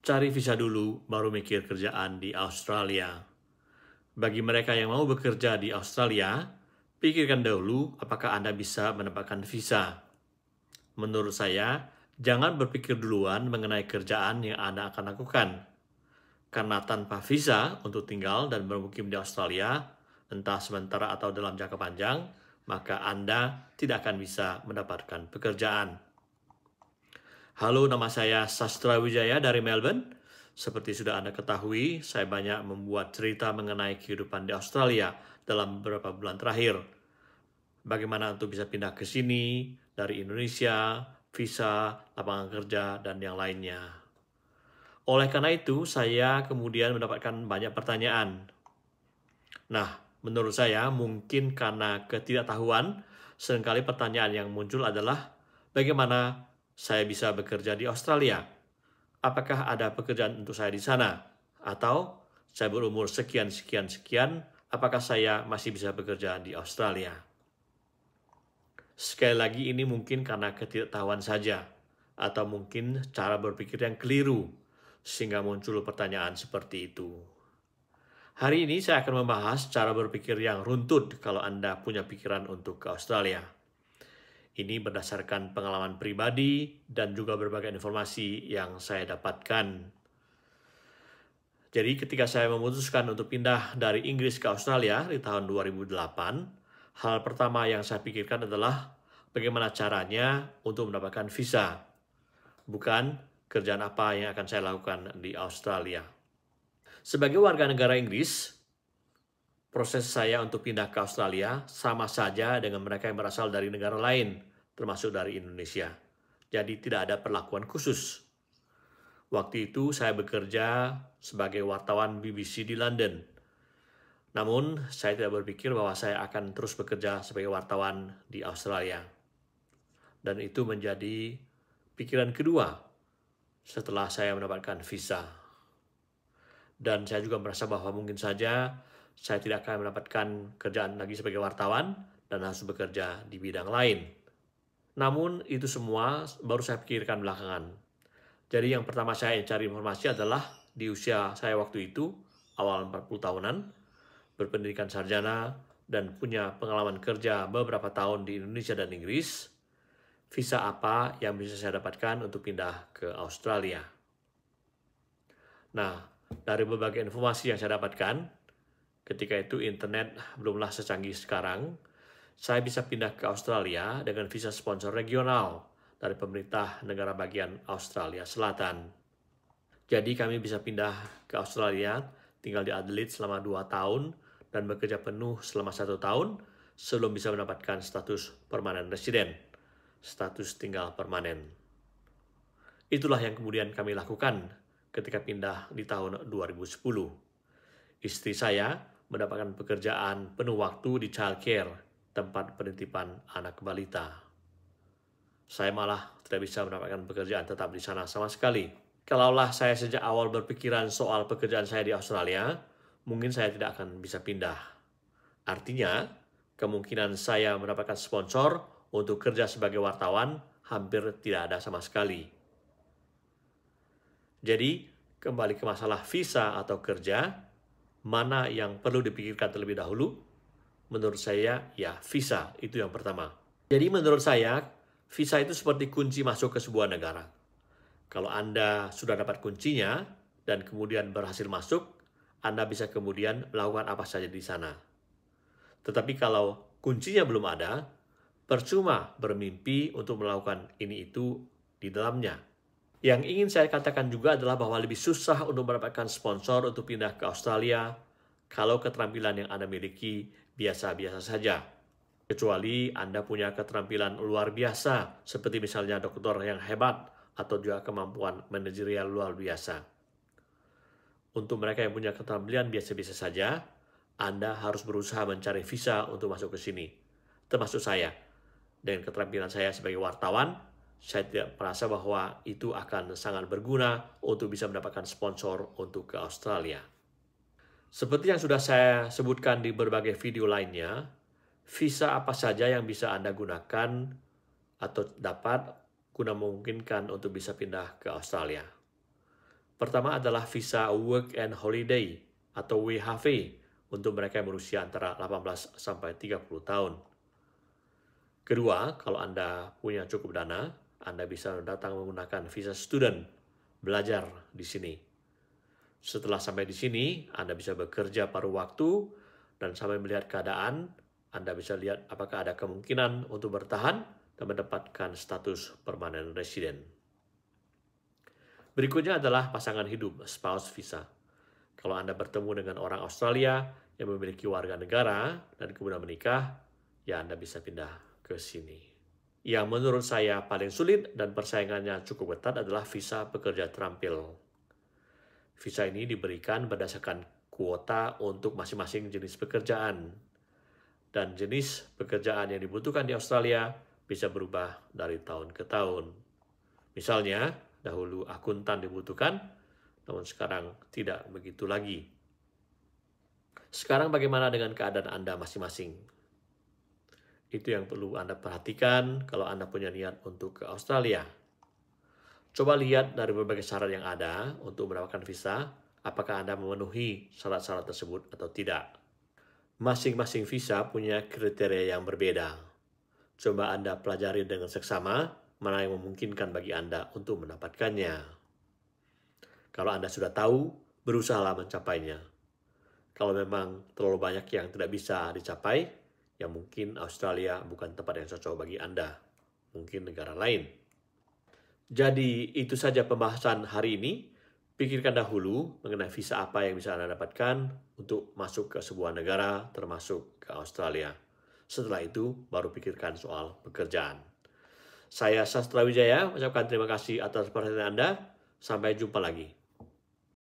Cari visa dulu, baru mikir kerjaan di Australia. Bagi mereka yang mau bekerja di Australia, pikirkan dahulu apakah Anda bisa mendapatkan visa. Menurut saya, jangan berpikir duluan mengenai kerjaan yang Anda akan lakukan. Karena tanpa visa untuk tinggal dan bermukim di Australia, entah sementara atau dalam jangka panjang, maka Anda tidak akan bisa mendapatkan pekerjaan. Halo, nama saya Sastra Wijaya dari Melbourne. Seperti sudah Anda ketahui, saya banyak membuat cerita mengenai kehidupan di Australia dalam beberapa bulan terakhir. Bagaimana untuk bisa pindah ke sini dari Indonesia, visa, lapangan kerja, dan yang lainnya. Oleh karena itu, saya kemudian mendapatkan banyak pertanyaan. Nah, menurut saya mungkin karena ketidaktahuan, seringkali pertanyaan yang muncul adalah bagaimana saya bisa bekerja di Australia? Apakah ada pekerjaan untuk saya di sana? Atau saya berumur sekian, apakah saya masih bisa bekerja di Australia? Sekali lagi ini mungkin karena ketidaktahuan saja, atau mungkin cara berpikir yang keliru, sehingga muncul pertanyaan seperti itu. Hari ini saya akan membahas cara berpikir yang runtut kalau Anda punya pikiran untuk ke Australia. Ini berdasarkan pengalaman pribadi dan juga berbagai informasi yang saya dapatkan. Jadi ketika saya memutuskan untuk pindah dari Inggris ke Australia di tahun 2008, hal pertama yang saya pikirkan adalah bagaimana caranya untuk mendapatkan visa. Bukan kerjaan apa yang akan saya lakukan di Australia. Sebagai warga negara Inggris, proses saya untuk pindah ke Australia sama saja dengan mereka yang berasal dari negara lain, termasuk dari Indonesia. Jadi tidak ada perlakuan khusus. Waktu itu saya bekerja sebagai wartawan BBC di London. Namun, saya tidak berpikir bahwa saya akan terus bekerja sebagai wartawan di Australia. Dan itu menjadi pikiran kedua setelah saya mendapatkan visa. Dan saya juga merasa bahwa mungkin saja saya tidak akan mendapatkan kerjaan lagi sebagai wartawan dan harus bekerja di bidang lain. Namun itu semua baru saya pikirkan belakangan. Jadi yang pertama saya cari informasi adalah di usia saya waktu itu, awal 40 tahunan, berpendidikan sarjana dan punya pengalaman kerja beberapa tahun di Indonesia dan Inggris, visa apa yang bisa saya dapatkan untuk pindah ke Australia. Nah, dari berbagai informasi yang saya dapatkan, ketika itu internet belumlah secanggih sekarang, saya bisa pindah ke Australia dengan visa sponsor regional dari pemerintah negara bagian Australia Selatan. Jadi kami bisa pindah ke Australia, tinggal di Adelaide selama 2 tahun, dan bekerja penuh selama 1 tahun sebelum bisa mendapatkan status permanen resident, status tinggal permanen. Itulah yang kemudian kami lakukan ketika pindah di tahun 2010. Istri saya mendapatkan pekerjaan penuh waktu di childcare, tempat penitipan anak balita. Saya malah tidak bisa mendapatkan pekerjaan tetap di sana sama sekali. Kalaulah saya sejak awal berpikiran soal pekerjaan saya di Australia, mungkin saya tidak akan bisa pindah. Artinya, kemungkinan saya mendapatkan sponsor untuk kerja sebagai wartawan hampir tidak ada sama sekali. Jadi, kembali ke masalah visa atau kerja, mana yang perlu dipikirkan terlebih dahulu? Menurut saya, ya visa, itu yang pertama. Jadi menurut saya, visa itu seperti kunci masuk ke sebuah negara. Kalau Anda sudah dapat kuncinya, dan kemudian berhasil masuk, Anda bisa kemudian melakukan apa saja di sana. Tetapi kalau kuncinya belum ada, percuma bermimpi untuk melakukan ini itu di dalamnya. Yang ingin saya katakan juga adalah bahwa lebih susah untuk mendapatkan sponsor untuk pindah ke Australia kalau keterampilan yang Anda miliki biasa-biasa saja. Kecuali Anda punya keterampilan luar biasa, seperti misalnya dokter yang hebat atau juga kemampuan manajerial luar biasa. Untuk mereka yang punya keterampilan biasa-biasa saja, Anda harus berusaha mencari visa untuk masuk ke sini. Termasuk saya. Dengan keterampilan saya sebagai wartawan, saya tidak merasa bahwa itu akan sangat berguna untuk bisa mendapatkan sponsor untuk ke Australia. Seperti yang sudah saya sebutkan di berbagai video lainnya, visa apa saja yang bisa Anda gunakan atau dapat guna memungkinkan untuk bisa pindah ke Australia. Pertama adalah visa Work and Holiday atau WHV untuk mereka yang berusia antara 18 sampai 30 tahun. Kedua, kalau Anda punya cukup dana, Anda bisa datang menggunakan visa student, belajar di sini. Setelah sampai di sini, Anda bisa bekerja paruh waktu dan sambil melihat keadaan, Anda bisa lihat apakah ada kemungkinan untuk bertahan dan mendapatkan status permanent resident. Berikutnya adalah pasangan hidup, spouse visa. Kalau Anda bertemu dengan orang Australia yang memiliki warga negara dan kemudian menikah, ya Anda bisa pindah ke sini. Yang menurut saya paling sulit dan persaingannya cukup ketat adalah visa pekerja terampil. Visa ini diberikan berdasarkan kuota untuk masing-masing jenis pekerjaan. Dan jenis pekerjaan yang dibutuhkan di Australia bisa berubah dari tahun ke tahun. Misalnya, dahulu akuntan dibutuhkan, namun sekarang tidak begitu lagi. Sekarang bagaimana dengan keadaan Anda masing-masing? Itu yang perlu Anda perhatikan kalau Anda punya niat untuk ke Australia. Coba lihat dari berbagai syarat yang ada untuk mendapatkan visa, apakah Anda memenuhi syarat-syarat tersebut atau tidak. Masing-masing visa punya kriteria yang berbeda. Coba Anda pelajari dengan seksama mana yang memungkinkan bagi Anda untuk mendapatkannya. Kalau Anda sudah tahu, berusahalah mencapainya. Kalau memang terlalu banyak yang tidak bisa dicapai, ya mungkin Australia bukan tempat yang cocok bagi Anda. Mungkin negara lain. Jadi itu saja pembahasan hari ini. Pikirkan dahulu mengenai visa apa yang bisa Anda dapatkan untuk masuk ke sebuah negara termasuk ke Australia. Setelah itu baru pikirkan soal pekerjaan. Saya Sastra Wijaya mengucapkan terima kasih atas perhatian Anda. Sampai jumpa lagi.